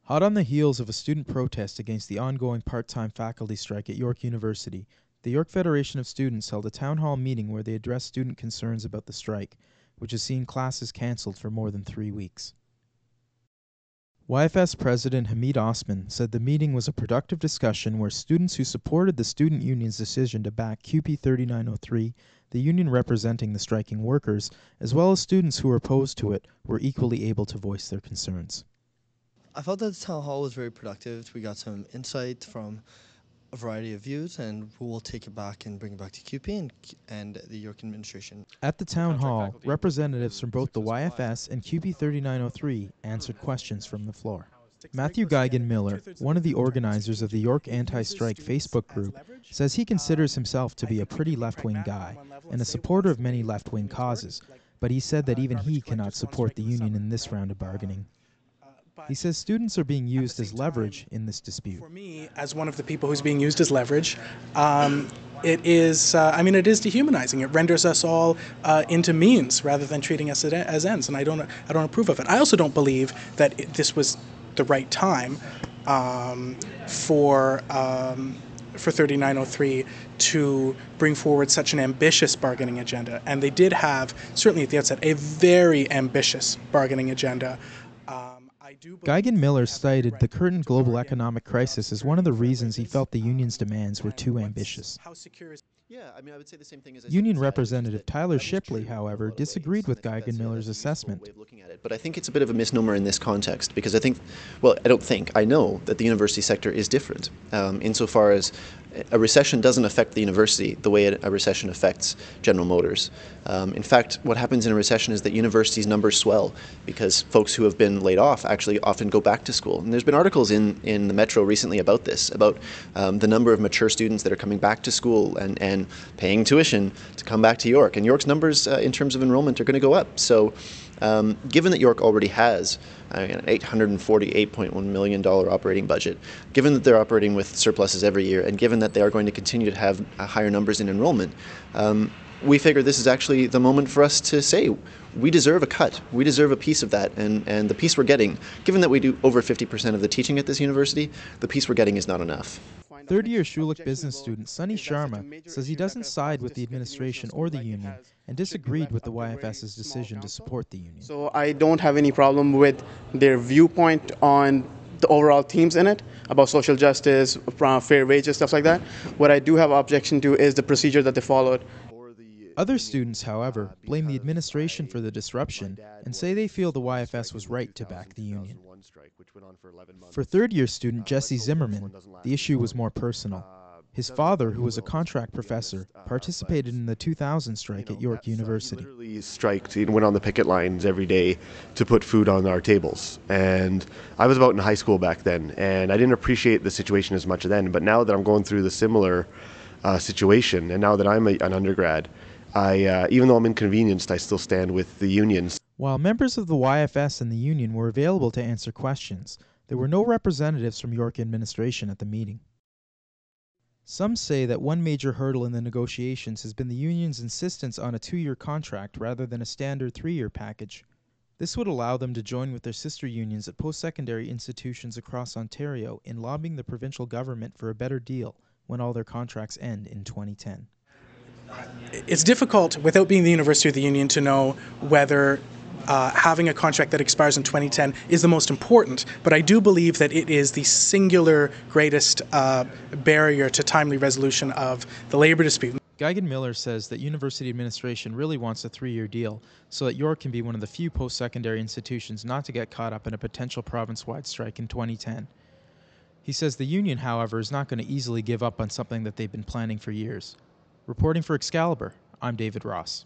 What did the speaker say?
Hot on the heels of a student protest against the ongoing part-time faculty strike at York University, the York Federation of Students held a town hall meeting where they addressed student concerns about the strike, which has seen classes cancelled for more than 3 weeks. YFS President Hamid Osman said the meeting was a productive discussion where students who supported the student union's decision to back QP 3903, the union representing the striking workers, as well as students who were opposed to it, were equally able to voice their concerns. I felt that the town hall was very productive. We got some insight from a variety of views, and we will take it back and bring it back to QP and the York administration. At the town hall, representatives from both the YFS and QP 3903 answered questions from the floor. Matthew Gigan Miller, one of the organizers of the York Anti-Strike Facebook group, says he considers himself to be a pretty left-wing guy and a supporter of many left-wing causes, but he said that even he cannot support the union in this round of bargaining. He says students are being used as leverage in this dispute. For me, as one of the people who's being used as leverage, it is dehumanizing. It renders us all into means rather than treating us as ends, and I don't approve of it. I also don't believe that this was the right time for 3903 to bring forward such an ambitious bargaining agenda, and they did have, certainly at the outset, a very ambitious bargaining agenda. Gigan Miller cited the current global economic crisis as one of the reasons he felt the union's demands were too ambitious. Union Representative Tyler Shipley, however, disagreed with Gigan Miller's assessment. But I think it's a bit of a misnomer in this context, because I know that the university sector is different insofar as a recession doesn't affect the university the way a recession affects General Motors. In fact, what happens in a recession is that universities' numbers swell because folks who have been laid off actually often go back to school. And there's been articles in the Metro recently about this, about the number of mature students that are coming back to school and paying tuition to come back to York. And York's numbers in terms of enrollment are going to go up. So given that York already has an $848.1 million operating budget, given that they're operating with surpluses every year, and given that they are going to continue to have higher numbers in enrollment, we figure this is actually the moment for us to say we deserve a cut. We deserve a piece of that, and the piece we're getting, given that we do over 50% of the teaching at this university, the piece we're getting is not enough. Third-year Schulich business student Sonny Sharma says he doesn't side with the administration or the union and disagreed with the YFS's decision to support the union. So I don't have any problem with their viewpoint on the overall themes in it, about social justice, fair wages, stuff like that. What I do have objection to is the procedure that they followed. Other students, however, blame the administration for the disruption and say they feel the YFS was right to back the union. For third-year student Jesse Zimmerman, the issue was more personal. His father, who was a contract professor, participated in the 2000 strike at York University. Literally striked, he went on the picket lines every day to put food on our tables. And I was about in high school back then, and I didn't appreciate the situation as much then. But now that I'm going through the similar situation, and now that I'm an undergrad, even though I'm inconvenienced, I still stand with the unions. While members of the YFS and the union were available to answer questions, there were no representatives from York administration at the meeting. Some say that one major hurdle in the negotiations has been the union's insistence on a 2-year contract rather than a standard 3-year package. This would allow them to join with their sister unions at post-secondary institutions across Ontario in lobbying the provincial government for a better deal when all their contracts end in 2010. It's difficult, without being the university or the union, to know whether having a contract that expires in 2010 is the most important, but I do believe that it is the singular greatest barrier to timely resolution of the labor dispute. Gigan Miller says that university administration really wants a 3-year deal so that York can be one of the few post-secondary institutions not to get caught up in a potential province-wide strike in 2010. He says the union, however, is not going to easily give up on something that they've been planning for years. Reporting for Excalibur, I'm David Ross.